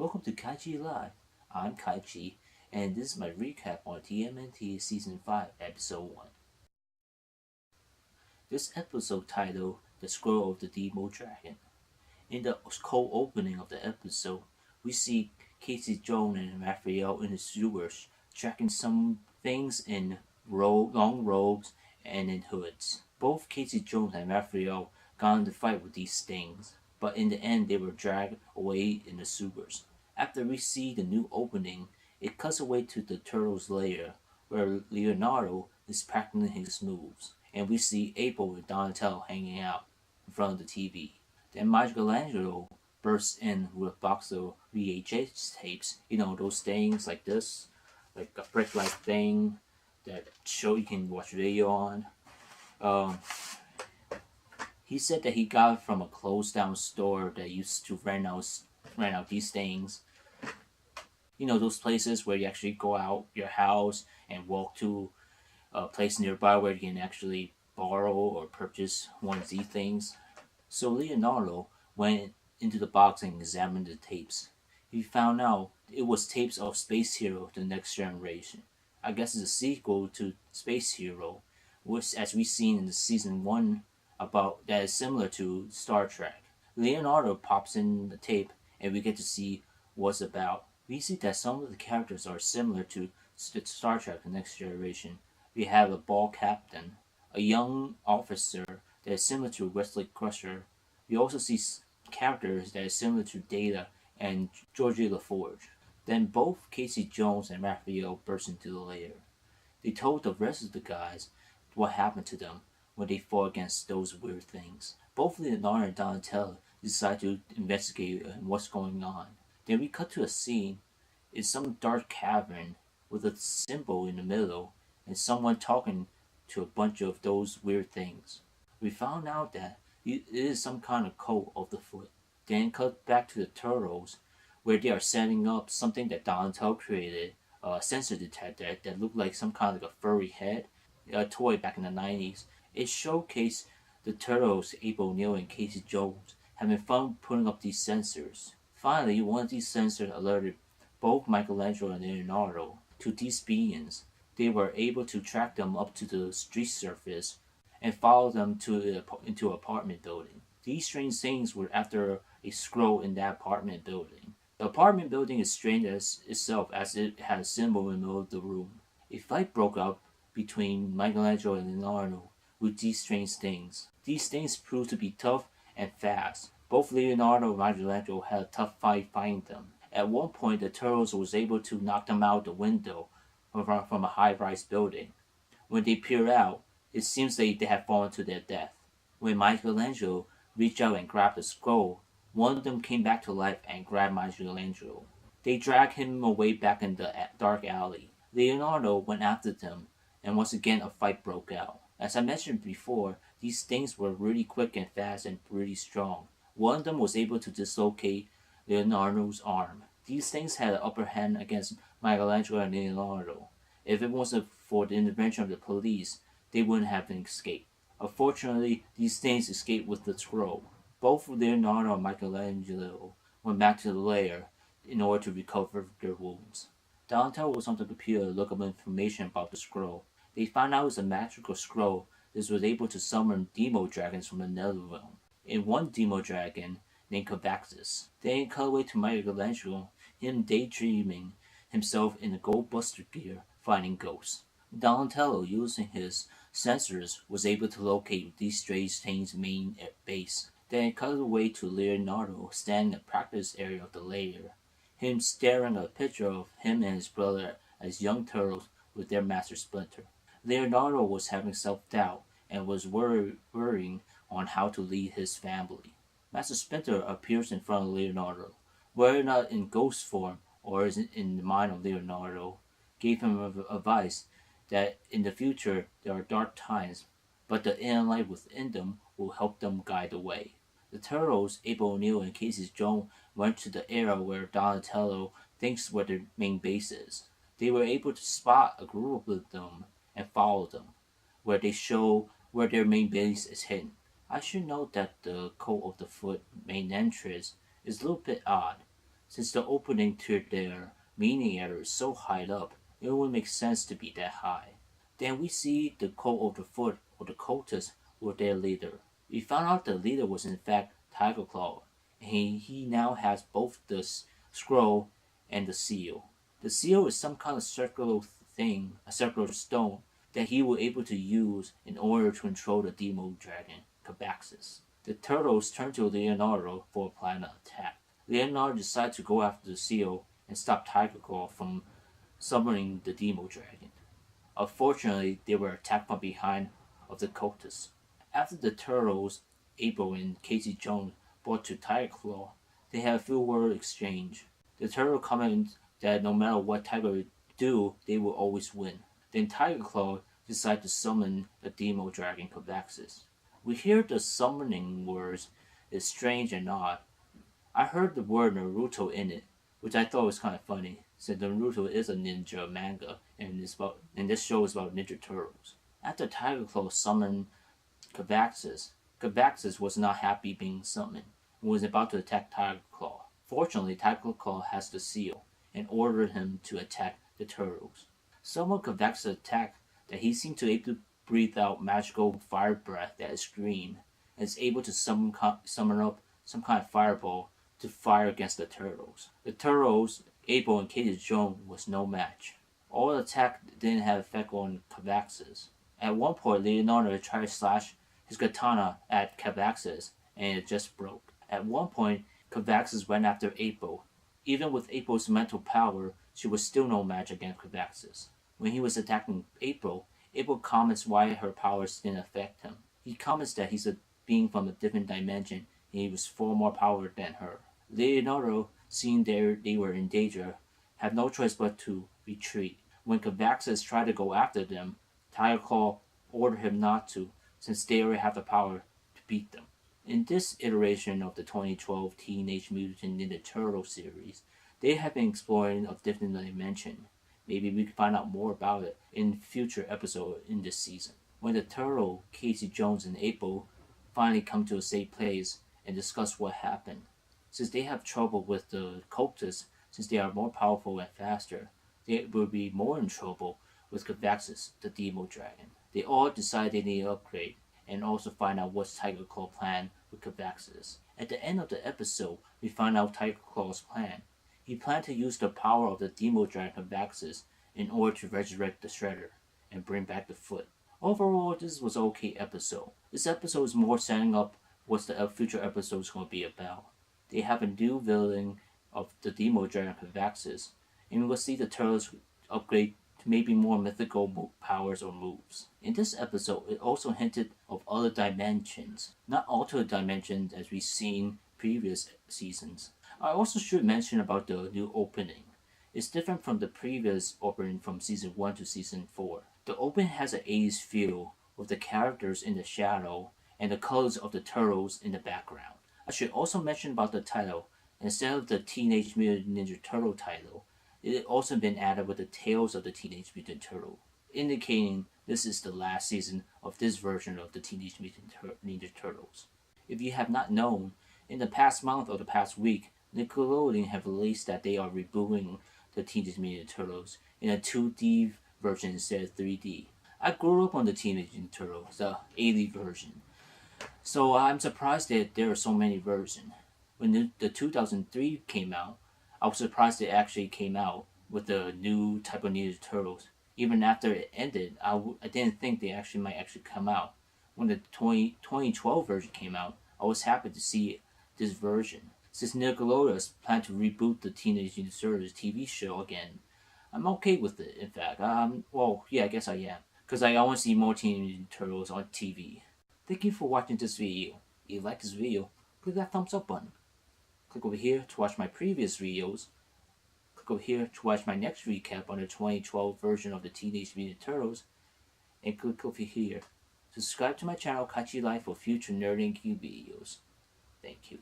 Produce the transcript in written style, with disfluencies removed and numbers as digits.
Welcome to KaiChi Live. I'm KaiChi, and this is my recap on TMNT Season 5, Episode 1. This episode titled The Scroll of the Demodragon. In the cold opening of the episode, we see Casey Jones and Raphael in the sewers tracking some things in long robes and in hoods. Both Casey Jones and Raphael got into fight with these things, but in the end they were dragged away in the sewers. After we see the new opening, it cuts away to the Turtles' lair, where Leonardo is practicing his moves, and we see April and Donatello hanging out in front of the TV. Then Michelangelo bursts in with a box of VHS tapes, those things like this, like a brick-like thing that show you can watch video on. He said that he got it from a closed-down store that used to rent out these things. Those places where you actually go out your house and walk to a place nearby where you can actually borrow or purchase one of these things. So Leonardo went into the box and examined the tapes. He found out it was tapes of Space Hero: The Next Generation. I guess it's a sequel to Space Hero, which, as we've seen in the season 1, about that is similar to Star Trek. Leonardo pops in the tape and we get to see what's about. We see that some of the characters are similar to Star Trek: The Next Generation. We have a bald captain, a young officer that is similar to Wesley Crusher. We also see characters that are similar to Data and Georgie LaForge. Then both Casey Jones and Raphael burst into the lair. They told the rest of the guys what happened to them when they fought against those weird things. Both Leonardo and Donatello decide to investigate what's going on. Then we cut to a scene in some dark cavern with a symbol in the middle and someone talking to a bunch of those weird things. We found out that it is some kind of cult of the foot. Then cut back to the Turtles, where they are setting up something that Donatello created, a sensor detector that looked like some kind of like a furry head, a toy back in the 90s. It showcased the Turtles, April O'Neil and Casey Jones, having fun putting up these sensors. Finally, one of these sensors alerted both Michelangelo and Leonardo to these beings. They were able to track them up to the street surface and follow them into an apartment building. These strange things were after a scroll in that apartment building. The apartment building is strange as itself, as it had a symbol in the middle of the room. A fight broke out between Michelangelo and Leonardo with these strange things. These things proved to be tough and fast. Both Leonardo and Michelangelo had a tough fight fighting them. At one point, the Turtles was able to knock them out the window from a high-rise building. When they peered out, it seems they had fallen to their death. When Michelangelo reached out and grabbed the scroll, one of them came back to life and grabbed Michelangelo. They dragged him away back in the dark alley. Leonardo went after them, and once again a fight broke out. As I mentioned before, these things were really quick and fast and really strong. One of them was able to dislocate Leonardo's arm. These things had an upper hand against Michelangelo and Leonardo. If it wasn't for the intervention of the police, they wouldn't have been escaped. Unfortunately, these things escaped with the scroll. Both Leonardo and Michelangelo went back to the lair in order to recover their wounds. Donatello was on the computer to look up information about the scroll. They found out it was a magical scroll that was able to summon Demodragons from the Netherrealm. In one Demodragon named Kavaxas. Then cut away to Michelangelo, him daydreaming himself in the gold buster gear, fighting ghosts. Donatello, using his sensors, was able to locate these strange things' main base. Then it cut away to Leonardo standing in the practice area of the lair, him staring at a picture of him and his brother as young turtles with their Master Splinter. Leonardo was having self-doubt and was worrying on how to lead his family. Master Splinter appears in front of Leonardo, whether or not in ghost form or in the mind of Leonardo, gave him advice that in the future there are dark times, but the inner light within them will help them guide the way. The Turtles, April O'Neil and Casey Jones, went to the area where Donatello thinks where their main base is. They were able to spot a group of them and follow them, where they show where their main base is hidden. I should note that the Cult of the Foot main entrance is a little bit odd. Since the opening to their meeting area is so high up, it would make sense to be that high. Then we see the cult of the foot, or the cultists, were their leader. We found out the leader was in fact Tiger Claw, and he now has both the scroll and the seal. The seal is some kind of circular thing, a circular stone, that he was able to use in order to control the Demodragon Kavaxas. The turtles turn to Leonardo for a plan of attack. Leonardo decides to go after the seal and stop Tiger Claw from summoning the Demodragon. Unfortunately, they were attacked from behind of the cultists. After the turtles, April and KaiChi Jones brought to Tiger Claw, they had a few word exchange. The turtle commented that no matter what Tiger would do, they will always win. Then Tiger Claw decided to summon the Demodragon Kavaxas. We hear the summoning words is strange and odd. I heard the word Naruto in it, which I thought was kind of funny, since Naruto is a ninja manga, and this show is about Ninja Turtles. After Tiger Claw summoned Kavaxas, Kavaxas was not happy being summoned, and was about to attack Tiger Claw. Fortunately, Tiger Claw has the seal, and ordered him to attack the turtles. Some of Kavaxas' attack that he seemed to be able to breathe out magical fire breath that is green, and is able to summon up some kind of fireball to fire against the turtles. The turtles, Abel and KaiChi Jones, was no match. All the attack didn't have effect on Kavaxas. At one point, Leonardo tried to slash his katana at Kavaxas, and it just broke. At one point, Kavaxas went after April. Even with April's mental power, she was still no match against Kavaxas. When he was attacking April, April comments why her powers didn't affect him. He comments that he's a being from a different dimension and he was far more powerful than her. Leonardo, seeing they were in danger, had no choice but to retreat. When Kavaxas tried to go after them, Tiger Claw ordered him not to, since they already have the power to beat them. In this iteration of the 2012 Teenage Mutant Ninja Turtles series, they have been exploring a different dimension. Maybe we can find out more about it in future episodes in this season. When the turtle, KaiChi Jones and April finally come to a safe place and discuss what happened. Since they have trouble with the cultists, since they are more powerful and faster, they will be more in trouble with Kavaxas, the Demodragon. They all decide they need to upgrade, and also find out what's Tiger Claw's plan with Kavaxas. At the end of the episode, we find out Tiger Claw's plan. He planned to use the power of the Demodragon Kavaxas in order to resurrect the Shredder and bring back the Foot. Overall, this was an okay episode. This episode is more setting up what the future episode is going to be about. They have a new villain of the Demodragon Kavaxas, and we'll see the Turtles upgrade to maybe more mythical powers or moves. In this episode, it also hinted of other dimensions, not alternate dimensions as we've seen previous seasons. I also should mention about the new opening. It's different from the previous opening from Season 1 to Season 4. The opening has an 80s feel, with the characters in the shadow and the colors of the turtles in the background. I should also mention about the title. Instead of the Teenage Mutant Ninja Turtle title, it had also been added with the Tales of the Teenage Mutant Turtle, indicating this is the last season of this version of the Teenage Mutant Ninja Turtles. If you have not known, in the past month or the past week, Nickelodeon have released that they are rebooting the Teenage Mutant Turtles in a 2D version instead of 3D. I grew up on the Teenage Mutant Turtles, the 80 version, so I'm surprised that there are so many versions. When the 2003 came out, I was surprised it actually came out with the new type of Ninja Turtles. Even after it ended, I didn't think they might actually come out. When the 2012 version came out, I was happy to see this version. Since Nickelodeon has planned to reboot the Teenage Mutant Turtles TV show again, I'm okay with it, in fact. I guess I am. Because I want to see more Teenage Mutant Turtles on TV. Thank you for watching this video. If you like this video, click that thumbs up button. Click over here to watch my previous videos. Click over here to watch my next recap on the 2012 version of the Teenage Mutant Turtles. And click over here. Subscribe to my channel KaiChi Life for future nerding videos. Thank you.